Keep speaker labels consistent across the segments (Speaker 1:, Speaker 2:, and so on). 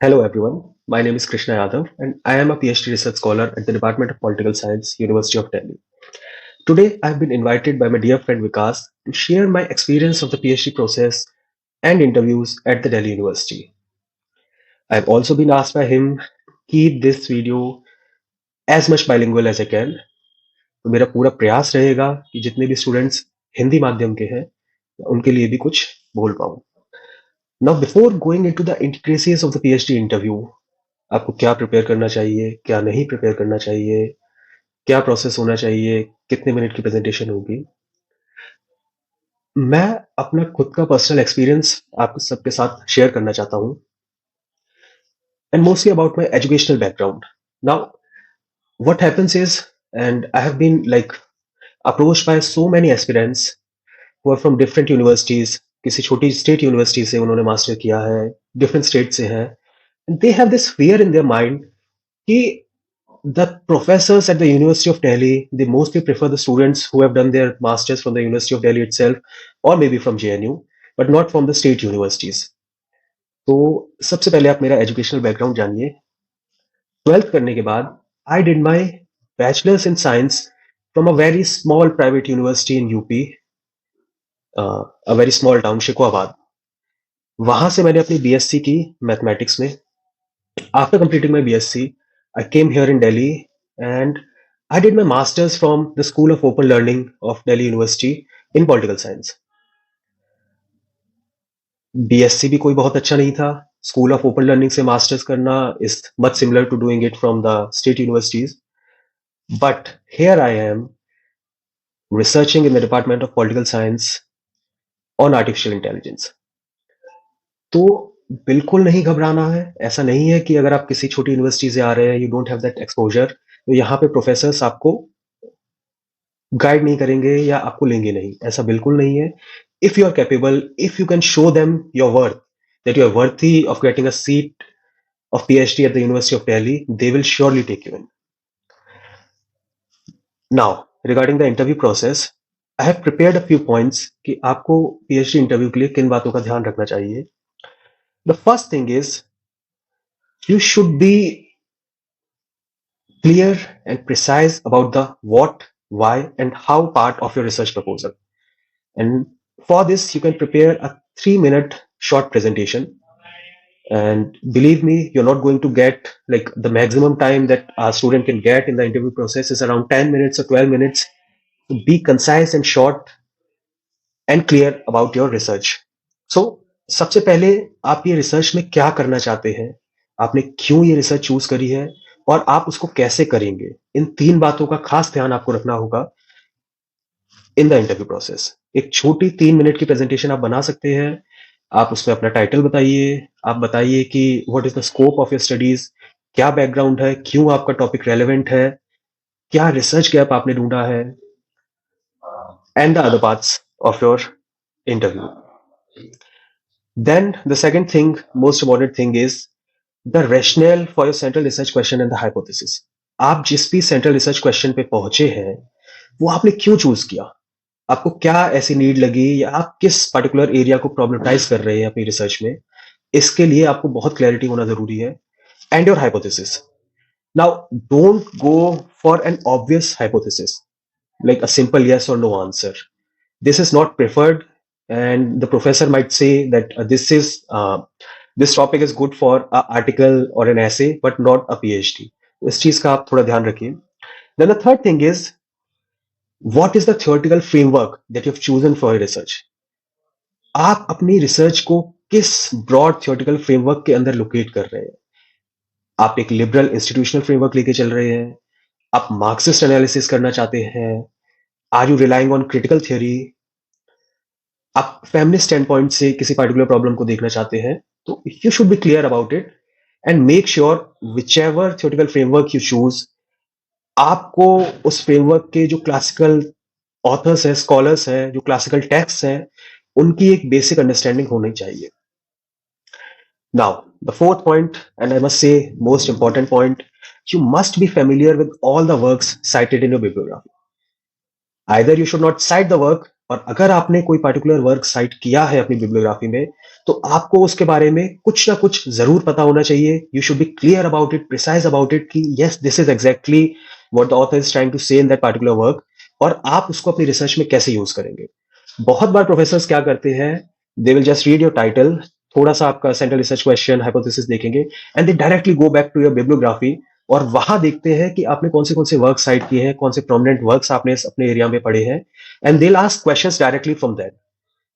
Speaker 1: Hello everyone, my name is Krishna Yadav and I am a PhD research scholar at the Department of Political Science, University of Delhi. Today I have been invited by my dear friend Vikas to share my experience of the PhD process and interviews at the Delhi University. I have also been asked by him to keep this video as much bilingual as I can. तो मेरा पूरा प्रयास रहेगा कि जितने भी students Hindi माध्यम के हैं उनके लिए भी कुछ बोल पाऊँ. Now before going into the intricacies of the PhD interview, आपको क्या प्रिपेयर करना चाहिए, क्या नहीं प्रिपेयर करना चाहिए, क्या प्रोसेस होना चाहिए, कितने मिनट की प्रेजेंटेशन होगी, मैं अपना खुद का पर्सनल एक्सपीरियंस आप सबके साथ शेयर करना चाहता हूँ and mostly about my educational background. Now what happens is and I have been like approached by so many aspirants who are from different universities. किसी छोटी स्टेट यूनिवर्सिटी से उन्होंने मास्टर किया है, डिफरेंट स्टेट से हैं, they have this fear in their mind कि the professors at the University of Delhi, they mostly prefer the students who have done their masters from the University of Delhi itself or maybe from JNU, but not from the state universities. तो सबसे पहले आप मेरा educational background जानिए. 12th करने के बाद I did my bachelors in science from a very small private university in UP, a very small town Shikohabad. वहां से मैंने अपनी बीएससी की मैथमेटिक्स में. After completing my BSc, I came here in Delhi and I did my masters from the School of Open Learning of Delhi University in Political Science. BSc भी कोई बहुत अच्छा नहीं था. School of Open Learning से masters करना is much similar to doing it from the state universities. But here I am researching in the Department of Political Science on artificial intelligence. तो बिल्कुल नहीं घबराना है. ऐसा नहीं है कि अगर आप किसी छोटी यूनिवर्सिटी से आ रहे हैं, you don't have that exposure, तो यहाँ पे प्रोफेसर्स आपको गाइड नहीं करेंगे या आपको लेंगे नहीं. ऐसा बिल्कुल नहीं है. If you are capable, if you can show them your worth, that you are worthy of getting a seat of PhD at the University of Delhi, they will surely take you in. Now, regarding the interview process, I have prepared a few points कि आपको PhD interview के लिए किन बातों का ध्यान रखना चाहिए. The first thing is you should be clear and precise about the what, why, and how part of your research proposal. And for this, you can prepare a 3-minute short presentation. And believe me, you're not going to get like the maximum time that a student can get in the interview process is around 10 minutes or 12 minutes. Be concise and short and clear about your research. So, सबसे पहले आप ये research में क्या करना चाहते हैं, आपने क्यों ये रिसर्च चूज करी है और आप उसको कैसे करेंगे, इन 3 बातों का खास ध्यान आपको रखना होगा इन द इंटरव्यू प्रोसेस. एक छोटी 3 मिनट की प्रेजेंटेशन आप बना सकते हैं. आप उसमें अपना टाइटल बताइए, आप बताइए कि what is the scope of your studies, क्या बैकग्राउंड है, क्यों आपका टॉपिक रेलेवेंट है, क्या रिसर्च गैप आपने ढूंढा है, and the other parts of your interview. Then the second thing, most important thing is the rationale for your central research question and the hypothesis. आप जिस भी सेंट्रल रिसर्च क्वेश्चन पे पहुंचे हैं, वो आपने क्यों चूज किया, आपको क्या ऐसी नीड लगी या आप किस पर्टिकुलर एरिया को प्रॉब्लमाइज कर रहे हैं अपनी रिसर्च में, इसके लिए आपको बहुत क्लैरिटी होना जरूरी है. And your hypothesis. Now don't go for an obvious hypothesis like a simple yes or no answer. This is not preferred, and the professor might say that this topic is good for an article or an essay, but not a PhD. इस चीज का आप थोड़ा ध्यान रखिए. Then the third thing is what is the theoretical framework that you have chosen for your research. आप अपनी research को किस ब्रॉड थियोरेटिकल फ्रेमवर्क के अंदर लोकेट कर रहे हैं. आप एक लिबरल इंस्टीट्यूशनल फ्रेमवर्क लेके चल रहे हैं, आप मार्क्सिस्ट एनालिसिस करना चाहते हैं, are you relying on critical theory, आप फैमिली स्टैंड पॉइंट से किसी पर्टिकुलर प्रॉब्लम को देखना चाहते हैं. तो you should be clear about it and make sure whichever theoretical framework you choose, आपको उस फ्रेमवर्क के जो क्लासिकल ऑथर्स हैं, स्कॉलर्स हैं, जो क्लासिकल टेक्स्ट हैं, उनकी एक बेसिक अंडरस्टैंडिंग होनी चाहिए. Now the fourth point, and I must say most important point, you must be familiar with all the works cited in your bibliography. Either you should not cite the work और अगर आपने कोई particular work site किया है अपनी bibliography में, तो आपको उसके बारे में कुछ ना कुछ ज़रूर पता होना चाहिए। You should be clear about it, precise about it कि yes this is exactly what the author is trying to say in that particular work और आप उसको अपनी रिसर्च में कैसे यूज़ करेंगे। बहुत बार प्रोफेसर्स क्या करते हैं, they will just read your title, थोड़ा-सा आपका सेंट्रल रिसर्च क्वेश्चन, हाइपोथेसिस देखेंगे and they directly go back to your bibliography और वहां देखते हैं कि आपने कौन से वर्क साइट किए हैं, कौन से प्रोमिनेंट वर्क्स आपने अपने एरिया में पढ़े हैं and they will ask questions directly from that.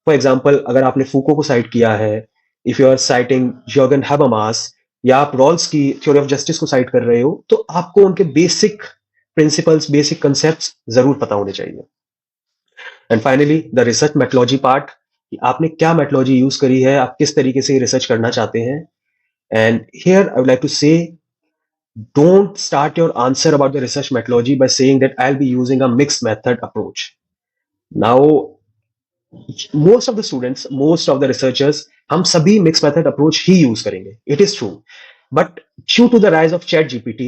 Speaker 1: For example अगर आपने फूको को साइट किया है, if you are citing Jurgen Habermas या आप रॉल्स की थ्योरी ऑफ जस्टिस को साइट कर रहे हो, तो आपको उनके बेसिक प्रिंसिपल्स, बेसिक कंसेप्ट्स जरूर पता होने चाहिए। And finally the research methodology part, कि आपने क्या मेथोलॉजी यूज करी है, आप किस तरीके से रिसर्च करना चाहते हैं। And here I would like to say, don't start your answer about the research methodology by saying that I'll be using a mixed method approach. Now, most of the students, most of the researchers, हम सभी mixed method approach ही use करेंगे. It is true. But due to the rise of chat GPT,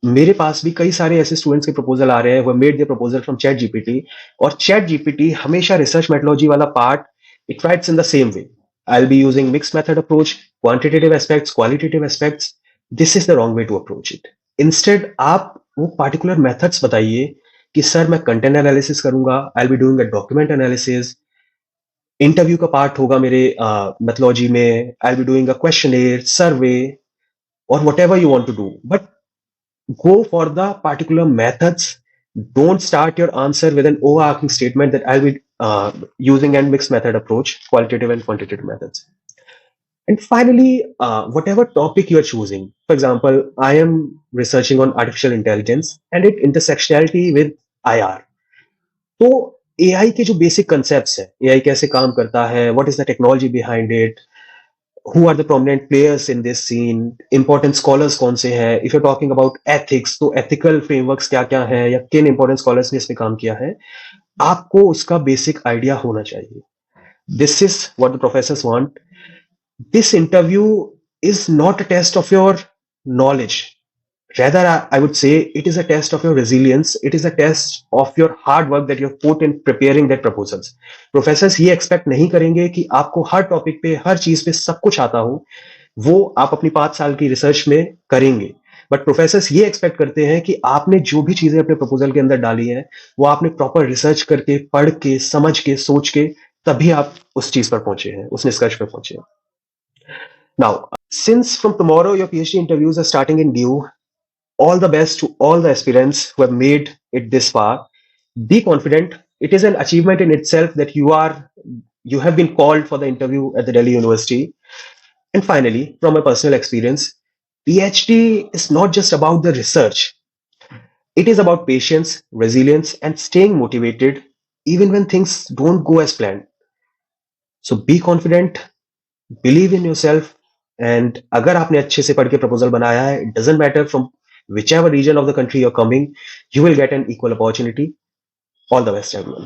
Speaker 1: मेरे पास भी कई सारे ऐसे students के proposal आ रहे हैं, वो made their proposal from chat GPT और चैट जीपीटी हमेशा रिसर्च मेथोलॉजी वाला part it writes in the same way. I will be using mix method approach, quantitative aspects, qualitative aspects. This is the wrong way to approach it. Instead आप वो particular methods बताइए कि sir मैं content analysis करूंगा, I will be doing a document analysis, interview का part होगा मेरे methodology में, I will be doing a questionnaire, survey और whatever you want to do, but go for the particular methods. Don't start your answer with an overarching statement that I'll be using a mixed method approach, qualitative and quantitative methods. And finally, whatever topic you are choosing, for example, I am researching on artificial intelligence and its intersectionality with IR. तो AI के जो basic concepts है, AI कैसे काम करता है, what is the technology behind it, who are the prominent players in this scene, important scholars कौन से हैं, if you're talking about ethics तो ethical frameworks क्या क्या है या किन important scholars ने इस पे काम किया है, आपको उसका basic idea होना चाहिए। This is what the professors want. This interview is not a test of your knowledge. Rather, I would say it is a test of your resilience. It is a test of your hard work that you have put in preparing that proposals. Professors ये expect नहीं करेंगे कि आपको हर topic पे, हर चीज पे सब कुछ आता हो। वो आप अपनी 5 साल की रिसर्च में करेंगे, बट प्रोफेसर्स ये एक्सपेक्ट करते हैं कि आपने जो भी चीजें अपने प्रपोजल के अंदर डाली हैं, वो आपने प्रॉपर रिसर्च करके, पढ़ के, समझ के, सोच के, तभी आप उस चीज पर पहुंचे हैं, उस निष्कर्ष पर पहुंचे हैं। Now, since from tomorrow your PhD interviews are starting in due, all the best to all the aspirants who have made it this far. Be confident. It is an achievement in itself that you have been called for the interview at the Delhi University. And finally, from my personal experience, PhD is not just about the research. It is about patience, resilience, and staying motivated even when things don't go as planned. So be confident, believe in yourself, and अगर आपने अच्छे से पढ़ के proposal बनाया है, it doesn't matter from whichever region of the country you're coming, you will get an equal opportunity. All the best, everyone.